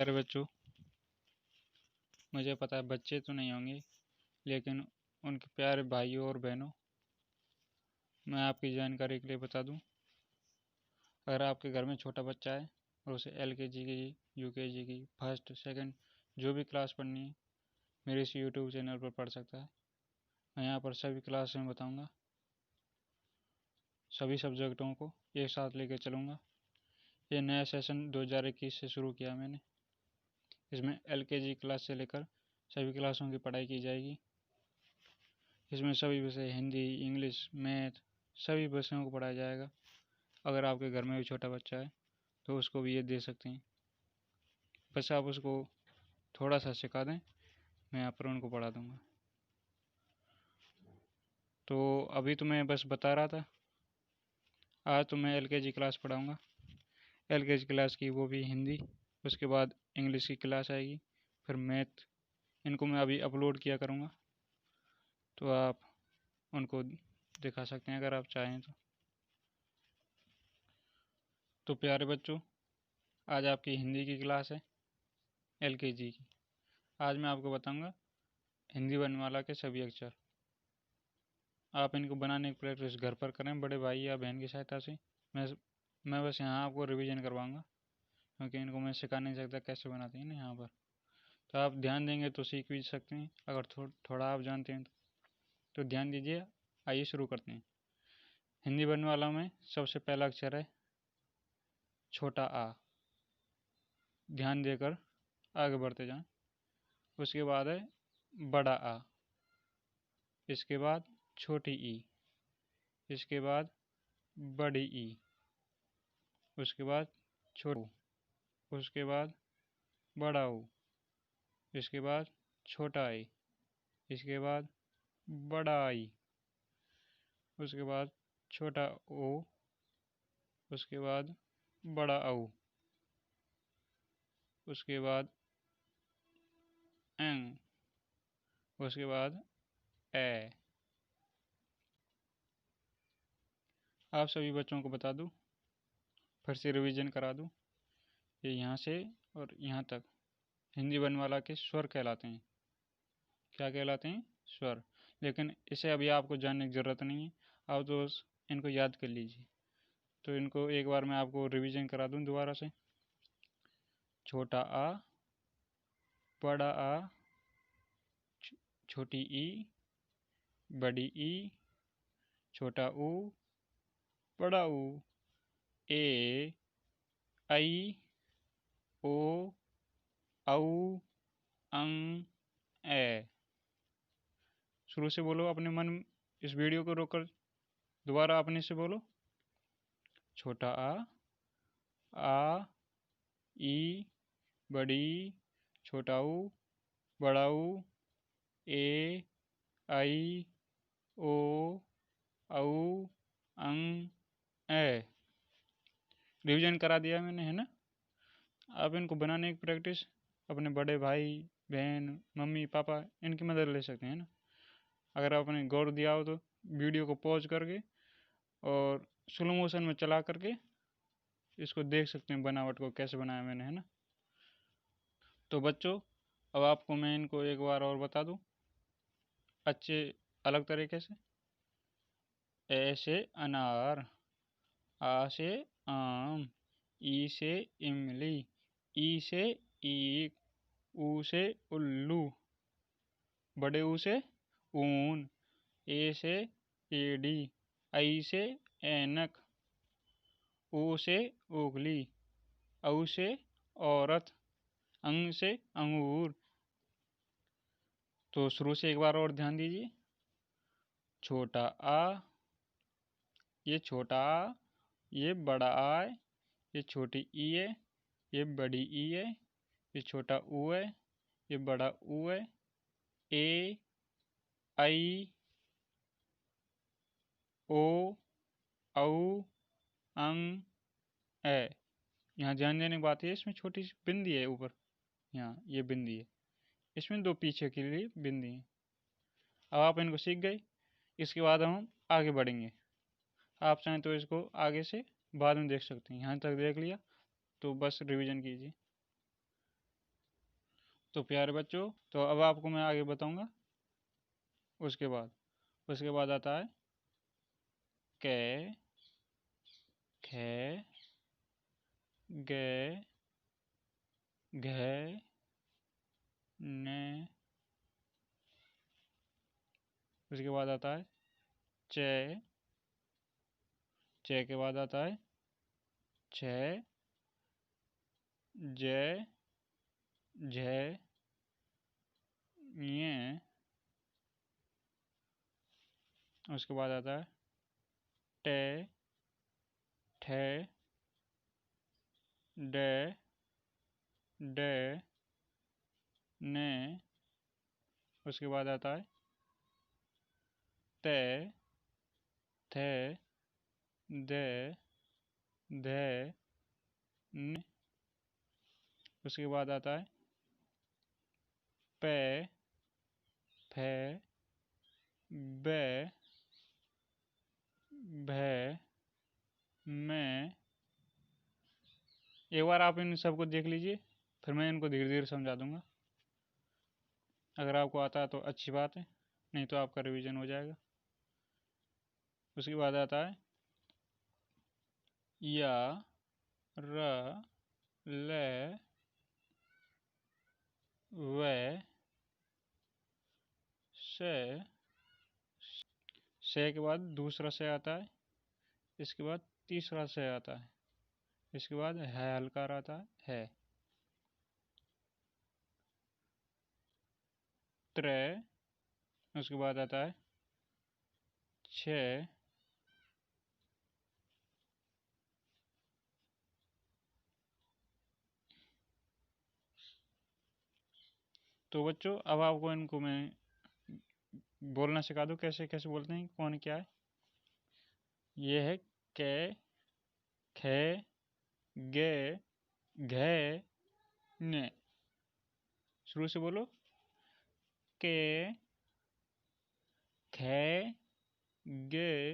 प्यारे बच्चों, मुझे पता है बच्चे तो नहीं होंगे, लेकिन उनके प्यारे भाइयों और बहनों, मैं आपकी जानकारी के लिए बता दूं। अगर आपके घर में छोटा बच्चा है और उसे LKG की, UKG की, फर्स्ट सेकंड जो भी क्लास पढ़नी है, मेरे इस यूट्यूब चैनल पर पढ़ सकता है। मैं यहाँ पर सभी क्लास में बताऊँगा, सभी सब्जेक्टों को एक साथ लेकर चलूँगा। ये नया सेशन 2021 से शुरू किया मैंने। इसमें LKG क्लास से लेकर सभी क्लासों की पढ़ाई की जाएगी। इसमें सभी विषय हिंदी, इंग्लिश, मैथ सभी विषयों को पढ़ाया जाएगा। अगर आपके घर में भी छोटा बच्चा है तो उसको भी ये दे सकते हैं। बस आप उसको थोड़ा सा सिखा दें, मैं यहाँ पर उनको पढ़ा दूँगा। तो अभी तो मैं बस बता रहा था, आज तो मैं LKG क्लास पढ़ाऊँगा। LKG क्लास की वो भी हिंदी, उसके बाद इंग्लिश की क्लास आएगी, फिर मैथ। इनको मैं अभी अपलोड किया करूँगा, तो आप उनको दिखा सकते हैं अगर आप चाहें तो। प्यारे बच्चों, आज आपकी हिंदी की क्लास है, LKG की। आज मैं आपको बताऊंगा हिंदी वर्णमाला के सभी अक्षर। आप इनको बनाने की प्रैक्टिस घर पर करें, बड़े भाई या बहन की सहायता से। मैं बस यहाँ आपको रिवीजन करवाऊंगा, क्योंकि इनको मैं सिखा नहीं सकता कैसे बनाते हैं ना यहाँ पर। तो आप ध्यान देंगे तो सीख भी सकते हैं, अगर थोड़ा आप जानते हैं तो ध्यान दीजिए। आइए शुरू करते हैं। हिंदी वर्णमाला में सबसे पहला अक्षर है छोटा आ। ध्यान देकर आगे बढ़ते जाएं। उसके बाद है बड़ा आ, इसके बाद छोटी ई, इसके बाद बड़ी ई, उसके बाद छोटू, उसके बाद बड़ा ऊ, इसके बाद छोटा आई, इसके बाद बड़ा आई, उसके बाद छोटा ओ, उसके बाद बड़ा औ, उसके बाद एंग, उसके बाद ए। आप सभी बच्चों को बता दूं, फिर से रिवीजन करा दूं, ये यहाँ से और यहाँ तक हिंदी वर्णमाला के स्वर कहलाते हैं। क्या कहलाते हैं? स्वर। लेकिन इसे अभी आपको जानने की ज़रूरत नहीं है, आप तो इनको याद कर लीजिए। तो इनको एक बार मैं आपको रिवीजन करा दूं दोबारा से। छोटा आ, बड़ा आ, छोटी ई, बड़ी ई, छोटा ऊ, बड़ा ऊ, ए, आई, ओ, औ, अं, ए। शुरू से बोलो अपने मन, इस वीडियो को रोककर दोबारा अपने से बोलो। छोटा आ, ई, बड़ी, छोटा ऊ, बड़ा ऊ, ए, आई, ओ, औ, अं, ए। रिवीजन करा दिया मैंने, है ना। आप इनको बनाने की प्रैक्टिस अपने बड़े भाई बहन मम्मी पापा इनकी मदद ले सकते हैं ना। अगर आपने गौर दिया हो तो वीडियो को पॉज करके और स्लो मोशन में चला करके इसको देख सकते हैं, बनावट को कैसे बनाया मैंने, है ना। तो बच्चों, अब आपको मैं इनको एक बार और बता दूं अच्छे अलग तरीके से। ए से अनार, आ से आम, ई से इमली, ई से ईख, ऊ से उल्लू, बड़े ऊ से ऊन, ए से एड़ी, आई से ऐनक, ओ से उगली, औ से औरत, अंग से अंगूर। तो शुरू से एक बार और ध्यान दीजिए। छोटा आ, ये छोटा आ, ये बड़ा आ है, ये छोटी ई है, ये बड़ी ई है, ये छोटा ऊ है, ये बड़ा ऊ है, ए, आई, ओ, औ, अं, ए। यहाँ ध्यान देने की बात है, इसमें छोटी सी बिंदी है ऊपर, यहाँ ये बिंदी है, इसमें दो पीछे के लिए बिंदी है। अब आप इनको सीख गए, इसके बाद हम आगे बढ़ेंगे। आप चाहें तो इसको आगे से बाद में देख सकते हैं। यहाँ तक देख लिया तो बस रिवीजन कीजिए। तो प्यारे बच्चों, तो अब आपको मैं आगे बताऊंगा। उसके बाद आता है कै, खे, गे, घे, ने। उसके बाद आता है चे, चे के बाद आता है छे, जे, झे, ये। उसके बाद आता है टे, ठे, डे, डे, ने। उसके बाद आता है ते, थे, दे, धे, ने। उसके बाद आता है पे, फे, बे, भे, में। एक बार आप इन सबको देख लीजिए, फिर मैं इनको धीरे धीरे समझा दूंगा। अगर आपको आता है तो अच्छी बात है, नहीं तो आपका रिवीजन हो जाएगा। उसके बाद आता है या, र, ले, वे, से के बाद दूसरा से आता है। इसके बाद तीसरा से आता है। इसके बाद है हलकार आता है। त्रे। उसके बाद आता है छे। तो बच्चों, अब आपको इनको मैं बोलना सिखा दूं, कैसे कैसे बोलते हैं, कौन क्या है। ये है के, खे, गे, घे, ने। शुरू से बोलो। के, खे, गे,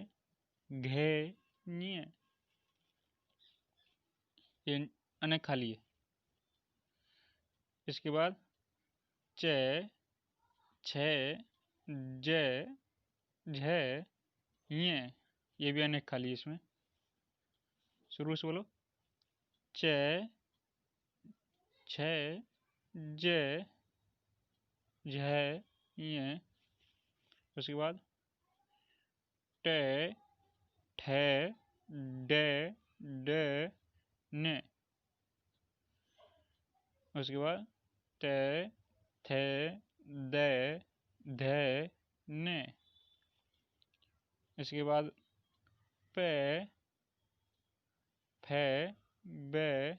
घे, ने। ये अनेक खाली है। इसके बाद चे, छे, जे, झे, ये भी अनेक खाली है इसमें। शुरू से बोलो। चे, छे, जे, झे, ये। उसके बाद टे, ठे, डे, डे, ने। उसके बाद ते, थे, दे, धे, ने। इसके बाद पे, फे, बे,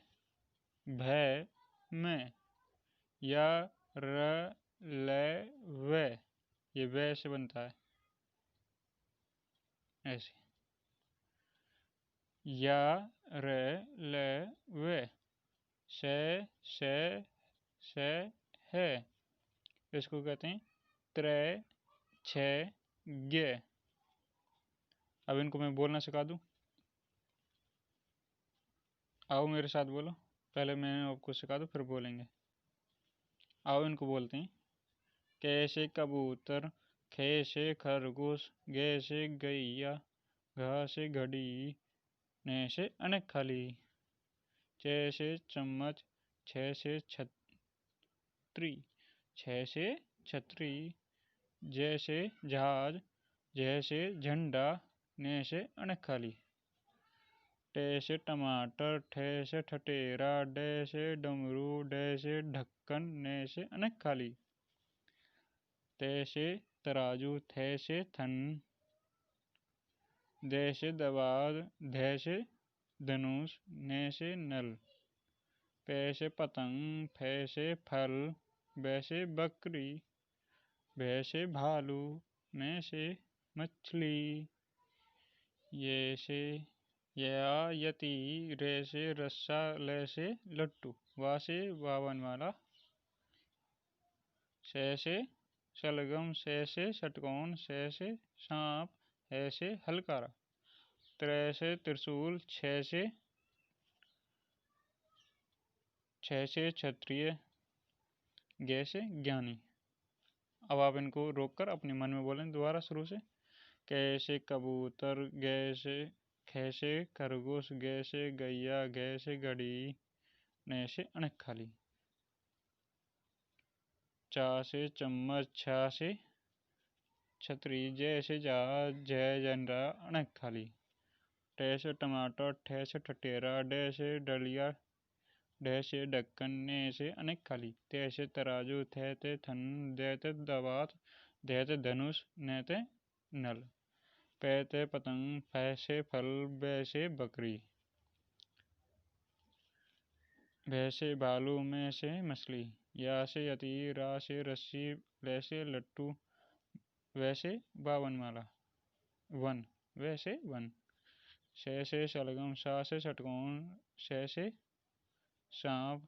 भे, में। या, र, ले, वे। ये वे से बनता है ऐसे। या, रे, ले, वे। से, से, है। इसको कहते हैं त्रे, छे, गे। अब इनको मैं बोलना सिखा दूं। आओ मेरे साथ बोलो। पहले मैं आपको सिखा दूं, फिर बोलेंगे। आओ इनको बोलते हैं। कै से कबूतर, खे से खरगोश, गे से गैया, घा से घड़ी, ने से अनेक खाली, चे से चम्मच, छे से छतरी, छे से छतरी, जे से जहाज, जे से झंडा, ने से अनेक खाली, टे से टमाटर, ठे से ठटेरा, डे से डमरू, डे से ढक्कन, ने से अनेक खाली, ते से तराजू, थे से थन, दे से दवात, धे से धनुष, ने से नल, पे से पतंग, फे से फल, बे से बकरी, भे से भालू, में से मछली, ये से या यति, रे से रस्सा, ले से लट्टू, वा से वावन वाला, से शलगम, से षटकोण, से सांप, है से हलकारा, त्रै से त्रिशूल, छह से क्षत्रिय, गे से ज्ञानी। अब आप इनको रोक कर अपने मन में बोलें दोबारा शुरू से। कैसे कबूतर, गे से खैसे खरगोश, गे से गैया, गे से घड़ी, ने से अणक खाली। चा से चम्मच, छा से छतरी, जय से जहाज, जय जनरा, अणक खाली। टे से टमाटर, ठे से ठठेरा, डे से डलिया, ढे से ढक्कन, ने से अनेक खाली। ते से तराजू, थे ते थन, दे ते दवात, दे ते धनुष, ने ते नल। पै ते पतंग, फै से फल, बै से बकरी, भै से भालू, में से मछली। या से यति, रा से रस्सी, ले से लट्टू, वैसे बावन माला वन, वैसे वन। शे से शलगम, सा से षटकोण, शे से सांप,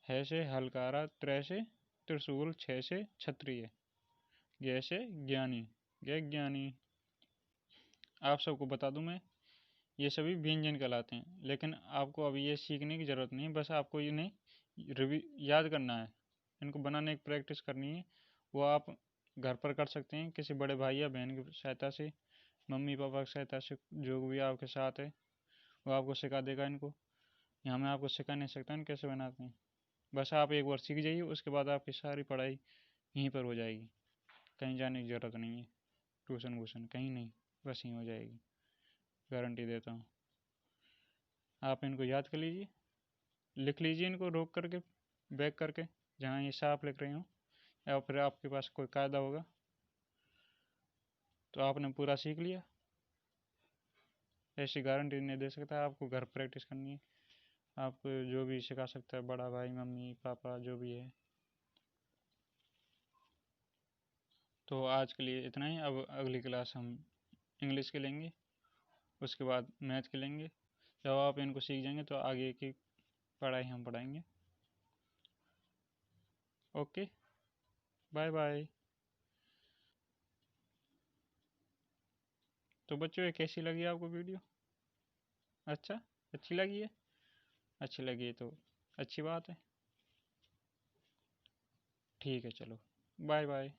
है से हलकारा, त्रै से त्रिशूल, छः से क्षत्रिय, गे से ज्ञानी, गे ज्ञानी। आप सबको बता दूं मैं, ये सभी व्यंजन कहलाते हैं, लेकिन आपको अभी ये सीखने की ज़रूरत नहीं, बस आपको इन्हें याद करना है, इनको बनाने की प्रैक्टिस करनी है। वो आप घर पर कर सकते हैं किसी बड़े भाई या बहन की सहायता से, मम्मी पापा की सहायता से, जो भी आपके साथ है वो आपको सिखा देगा इनको। यहाँ मैं आपको सिखा नहीं सकता इन कैसे बनाते हैं। बस आप एक बार सीख जाइए, उसके बाद आपकी सारी पढ़ाई यहीं पर हो जाएगी, कहीं जाने की ज़रूरत नहीं है, ट्यूशन वूशन कहीं नहीं, बस यहीं हो जाएगी, गारंटी देता हूँ। आप इनको याद कर लीजिए, लिख लीजिए इनको रोक करके, बैक करके, जहाँ ये साफ लिख रही हूँ, या फिर आपके पास कोई कायदा होगा तो आपने पूरा सीख लिया। ऐसी गारंटी नहीं दे सकता, आपको घर प्रैक्टिस करनी है, आपको जो भी सिखा सकता है, बड़ा भाई, मम्मी पापा, जो भी है। तो आज के लिए इतना ही। अब अगली क्लास हम इंग्लिश के लेंगे, उसके बाद मैथ के लेंगे। जब आप इनको सीख जाएंगे तो आगे की पढ़ाई हम पढ़ाएंगे। Okay, bye bye. तो बच्चों, ये कैसी लगी आपको वीडियो? अच्छा, अच्छी लगी है? अच्छी लगी है तो अच्छी बात है। ठीक है, चलो, बाय बाय।